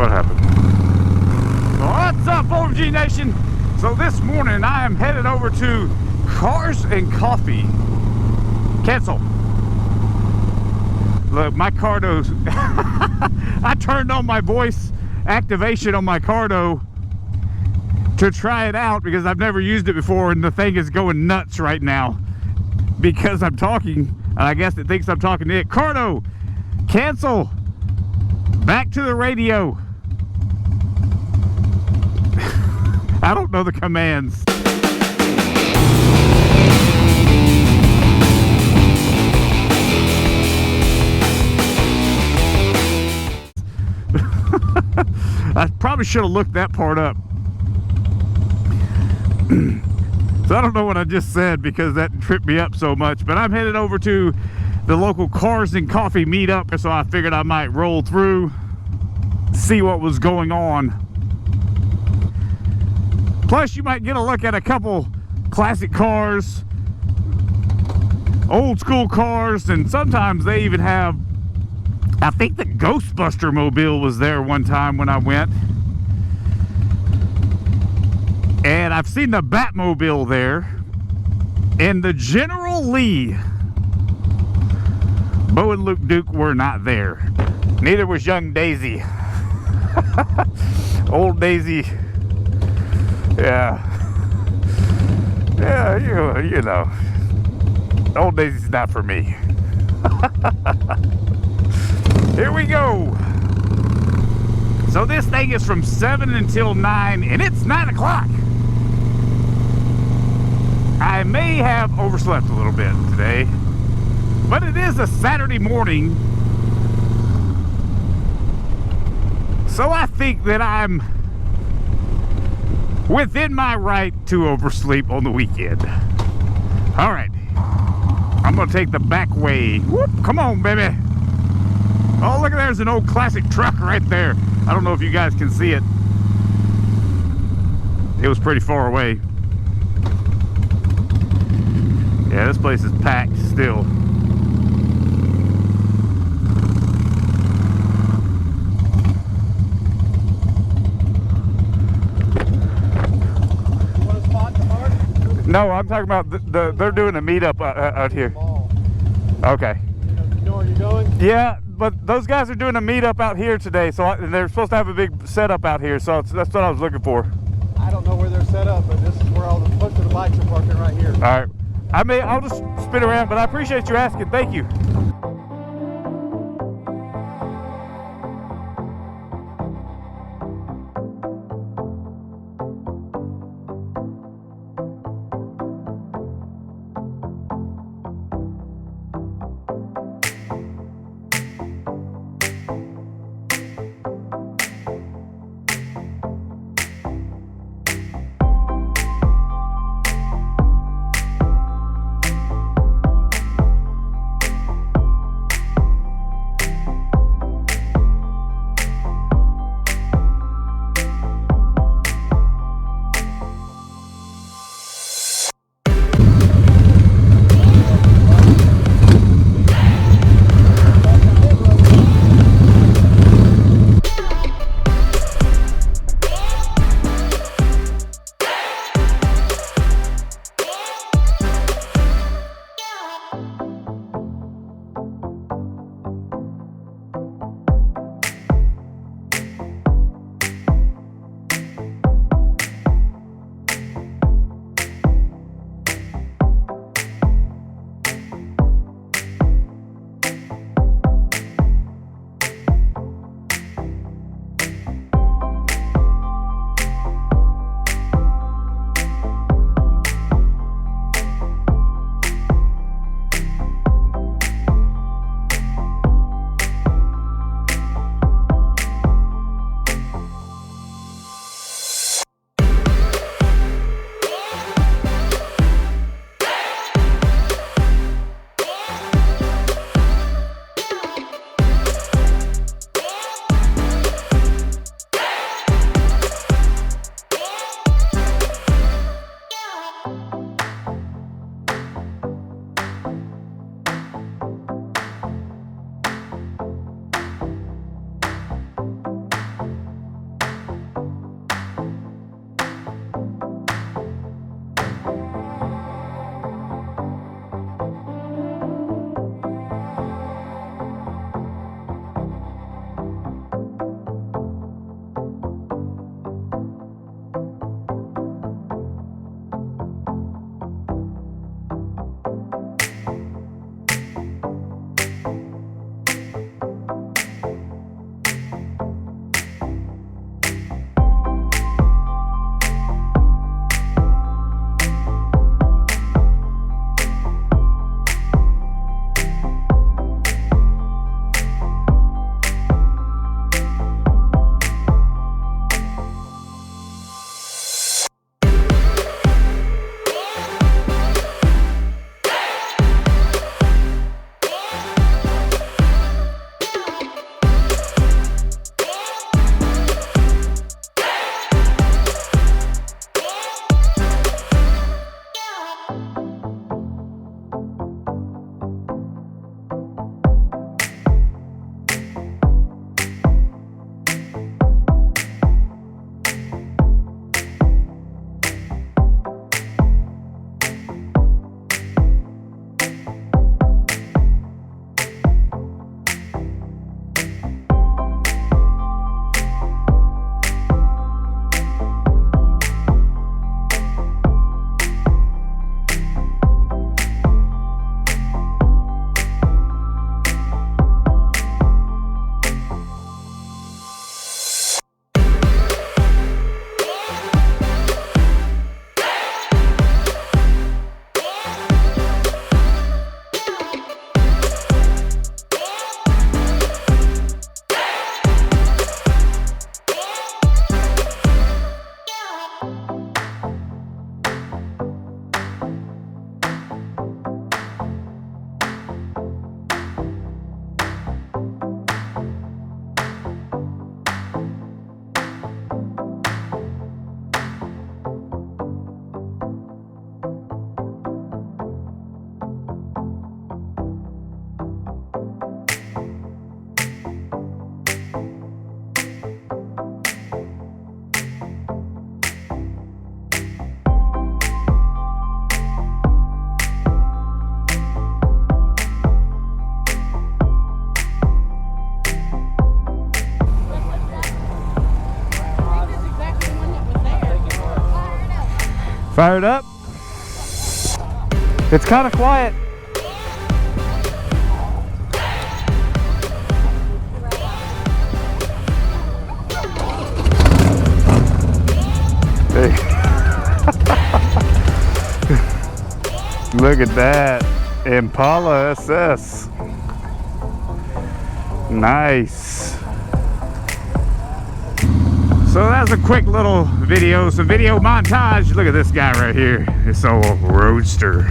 What happened? What's up, OMG Nation? So this morning I am headed over to Cars and Coffee. Cancel. Look, my Cardo. I turned on my voice activation on my Cardo to try it out because I've never used it before, and the thing is going nuts right now because I'm talking, and I guess it thinks I'm talking to it. Cardo, cancel. Back to the radio. I don't know the commands. I probably should have looked that part up. So I don't know what I just said because that tripped me up so much, but I'm headed over to the local Cars and Coffee meetup, so I figured I might roll through, see what was going on. Plus you might get a look at a couple classic cars, old school cars, and sometimes they even have, I think the Ghostbuster mobile was there one time when I went. And I've seen the Batmobile there. And the General Lee. Bo and Luke Duke were not there. Neither was young Daisy. Old Daisy. Yeah. Yeah, you know. Old Daisy's not for me. Here we go. So this thing is from 7 until 9, and it's 9 o'clock. I may have overslept a little bit today, but it is a Saturday morning, so I think that I'm within my right to oversleep on the weekend. All right, I'm gonna take the back way. Whoop, come on, baby. Oh, look, there's an old classic truck right there. I don't know if you guys can see it. It was pretty far away. Yeah, this place is packed still. You want a spot to mark? No, I'm talking about they're doing a meetup out here. Okay. You know where you're going? Yeah, but those guys are doing a meetup out here today, so and they're supposed to have a big setup out here, so that's what I was looking for. I don't know where they're set up, but this is where most of the bikes are parking right here. All right. I'll just spin around, but I appreciate you asking. Thank you. Fired up? It's kind of quiet. Hey. Look at that. Impala SS. Nice. So that's a quick little video, some video montage. Look at this guy right here. This old roadster.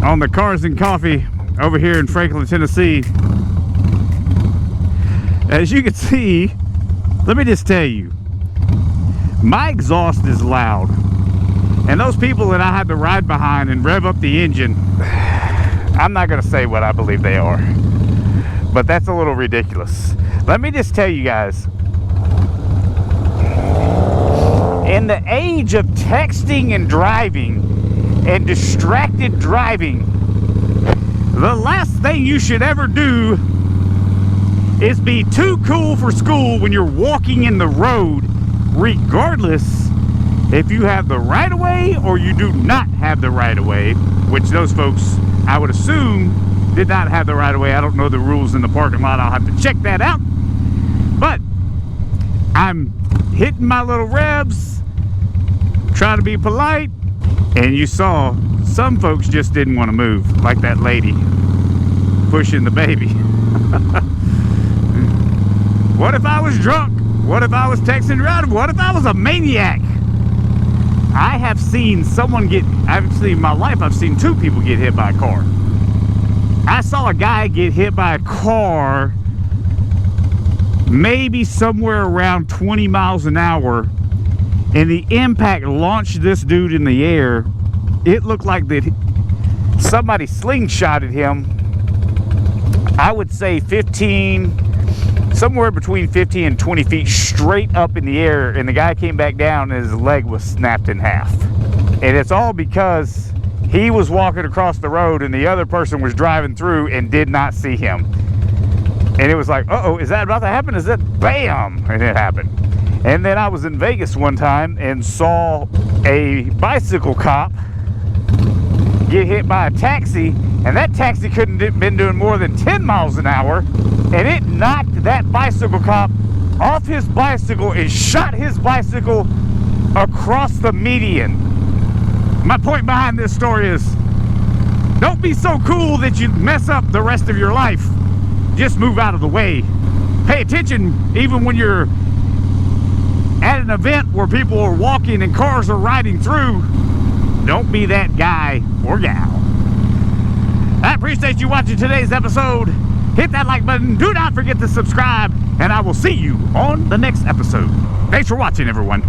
On the Cars and Coffee over here in Franklin, Tennessee. As you can see, let me just tell you, my exhaust is loud. And those people that I had to ride behind and rev up the engine, I'm not going to say what I believe they are, but that's a little ridiculous. Let me just tell you guys, in the age of texting and driving and distracted driving, the last thing you should ever do is be too cool for school when you're walking in the road, regardless if you have the right of way or you do not have the right of way, which those folks, I would assume, did not have the right of way. I don't know the rules in the parking lot. I'll have to check that out. But I'm hitting my little revs, trying to be polite, and you saw some folks just didn't want to move, like that lady pushing the baby. What if I was drunk? What if I was texting and driving? What if I was a maniac? I have seen someone get, I've seen in my life, I've seen two people get hit by a car. I saw a guy get hit by a car maybe somewhere around 20 miles an hour, and the impact launched this dude in the air. It looked like that somebody slingshotted him. I would say 15, somewhere between 15 and 20 feet straight up in the air, and the guy came back down and his leg was snapped in half. And it's all because he was walking across the road and the other person was driving through and did not see him. And it was like, uh-oh, is that about to happen? Is that bam? And it happened. And then I was in Vegas one time and saw a bicycle cop get hit by a taxi, and that taxi couldn't have been doing more than 10 miles an hour, and it knocked that bicycle cop off his bicycle and shot his bicycle across the median. My point behind this story is, don't be so cool that you mess up the rest of your life. Just move out of the way. Pay attention even when you're at an event where people are walking and cars are riding through. Don't be that guy or gal. I appreciate you watching today's episode. Hit that like button. Do not forget to subscribe, and I will see you on the next episode. Thanks for watching, everyone.